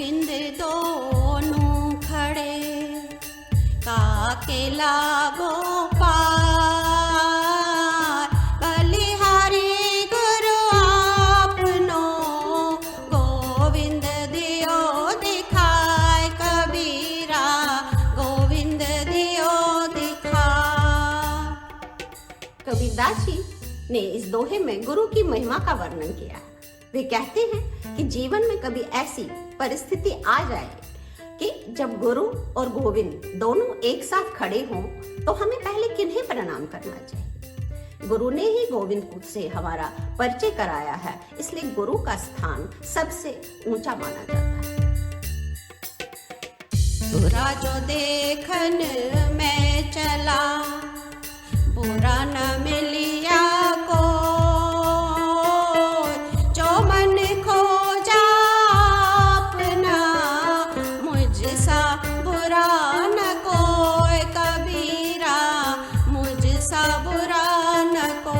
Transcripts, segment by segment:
गोविंद दोनों खड़े, काके लागो पार, बलिहारी गुरु आपनो, गोविंद दियो दिखाए कबीरा, गोविंद दियो दिखाए। कबीरदास जी ने इस दोहे में गुरु की महिमा का वर्णन किया। वे कहते हैं कि जीवन में कभी ऐसी परिस्थिति आ जाए कि जब गुरु और गोविंद दोनों एक साथ खड़े हों तो हमें पहले किन्हें प्रणाम करना चाहिए। गुरु ने ही गोविंद से हमारा परिचय कराया है, इसलिए गुरु का स्थान सबसे ऊंचा माना जाता है। बुरा जो देखन में चला, बुरा न मिलिया को, जो मन खोजा अपना, मुझसा बुरा न कोई कबीरा, मुझसा बुरा न को।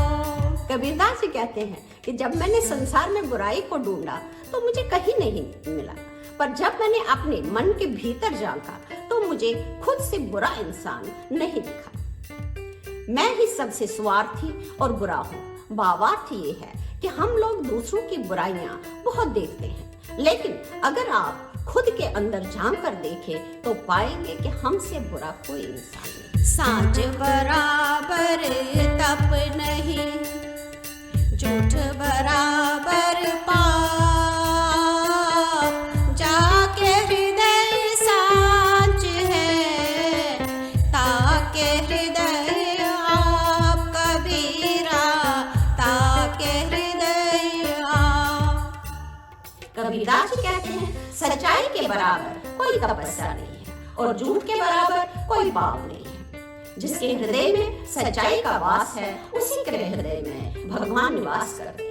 कबीरदास जी कहते हैं कि जब मैंने संसार में बुराई को ढूंढा तो मुझे कहीं नहीं मिला, पर जब मैंने अपने मन के भीतर झांका तो मुझे खुद से बुरा इंसान नहीं दिखा। मैं ही सबसे स्वार्थी और बुरा हूँ। भावार्थ ये है कि हम लोग दूसरों की बुराइयां बहुत देखते हैं, लेकिन अगर आप खुद के अंदर झांक कर देखें तो पाएंगे कि हमसे बुरा कोई इंसान नहीं। सांझ बराबर तप नहीं, झूठ बराबर पाप, जाके हृदय सांच है, ताके हृदय आप कबीरा, ताके हृदय आप। कबीरदास जी कहते हैं सच्चाई के बराबर कोई तपस्या नहीं है और झूठ के बराबर कोई पाप नहीं है। जिसके हृदय में सच्चाई का वास है उसी के हृदय में भगवान निवास करते हैं।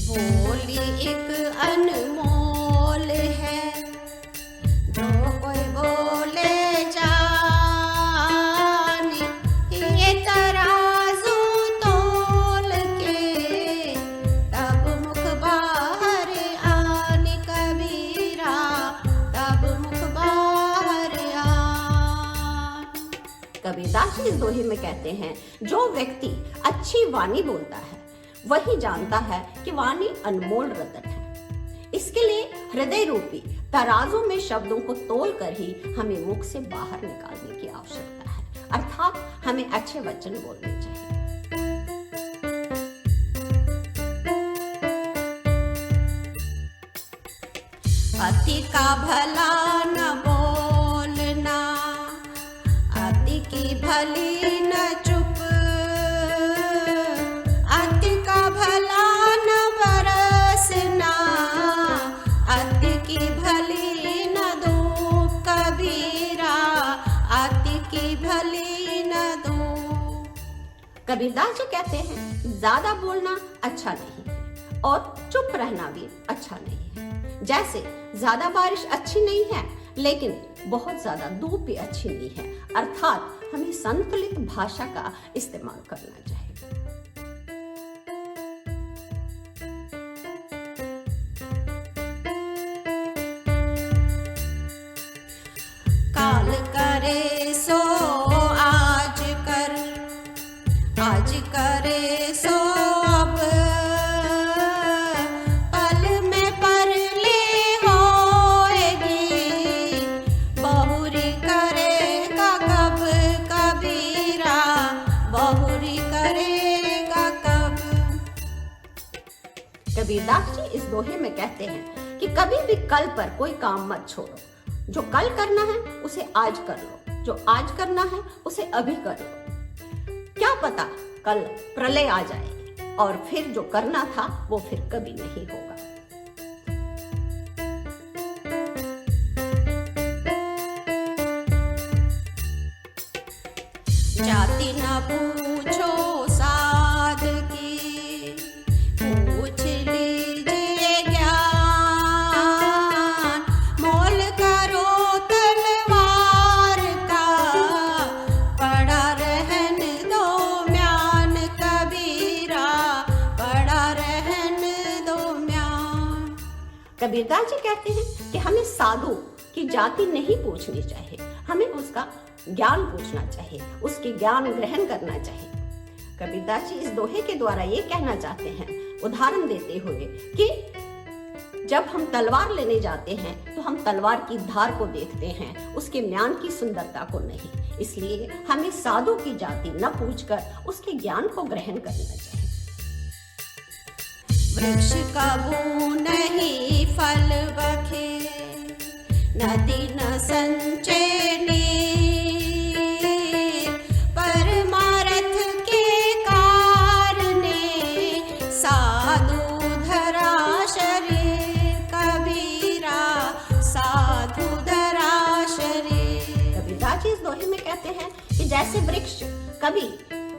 बोली एक अनमोल है, जो कोई बोले जानी, ये तराजू तोल के तब मुख बाहर आनी कबीरा, तब मुख बाहर आनी। कबीरदास जी इस दोहे में कहते हैं जो व्यक्ति अच्छी वाणी बोलता है वही जानता है कि वाणी अनमोल रतन है। इसके लिए हृदय रूपी तराजू में शब्दों को तोलकर ही हमें मुख से बाहर निकालने की आवश्यकता है, अर्थात हमें अच्छे वचन बोलने चाहिए। अति का भला न बोलना, अति की भली न चुप, अति का भला न बरसना, अति की भली न धूप कबीरा, अति की भली न धूप। कबीरदास जी कहते हैं ज्यादा बोलना अच्छा नहीं है और चुप रहना भी अच्छा नहीं है। जैसे ज्यादा बारिश अच्छी नहीं है लेकिन बहुत ज्यादा धूप भी अच्छी नहीं है, अर्थात हमें संतुलित भाषा का इस्तेमाल करना चाहिए। काल करे सो आज कर, आज करे सो अब, पल में परले होएगी, बहुरी करेगा कब कबीरा, बहुरी करेगा कब। कबीरदास जी इस दोहे में कहते हैं कि कभी भी कल पर कोई काम मत छोड़ो। जो कल करना है उसे आज कर लो, जो आज करना है उसे अभी कर लो। क्या पता कल प्रलय आ जाए और फिर जो करना था वो फिर कभी नहीं होगा। जाति न पूछो साध की, पूछ लीजिए ज्ञान, मोल करो तलवार कबीरदास जी कहते हैं कि हमें साधु की जाति नहीं पूछनी चाहिए, हमें उसका ज्ञान पूछना चाहिए, उसके ज्ञान ग्रहण करना चाहिए। कबीरदास जी इस दोहे के द्वारा ये कहना चाहते हैं, उदाहरण देते हुए, कि जब हम तलवार लेने जाते हैं तो हम तलवार की धार को देखते हैं, उसके म्यान की सुंदरता को नहीं। इसलिए हमें साधु की जाति न पूछकर उसके ज्ञान को ग्रहण करना चाहिए। वृक्ष कबू नहीं फल बखे, नदी न संचय नीर, परमारथ के कारणे साधु धरा शरीर, कबीरा साधु धरा शरीर। कबीरदास जी इस दोहे में कहते हैं कि जैसे वृक्ष कभी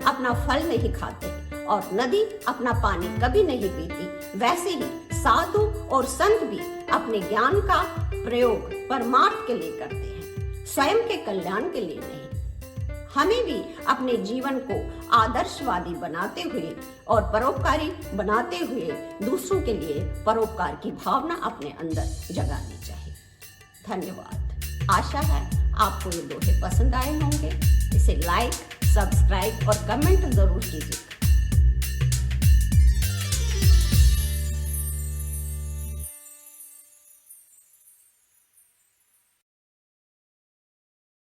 अपना फल नहीं खाते और नदी अपना पानी कभी नहीं पीती, वैसे ही साधु और संत भी अपने ज्ञान का प्रयोग परमार्थ के लिए करते हैं, स्वयं के कल्याण के लिए नहीं। हमें भी अपने जीवन को आदर्शवादी बनाते हुए और परोपकारी बनाते हुए दूसरों के लिए परोपकार की भावना अपने अंदर जगानी चाहिए। धन्यवाद। आशा है आपको ये दोहे पसंद आए होंगे। इसे लाइक, सब्सक्राइब और कमेंट जरूर कीजिए।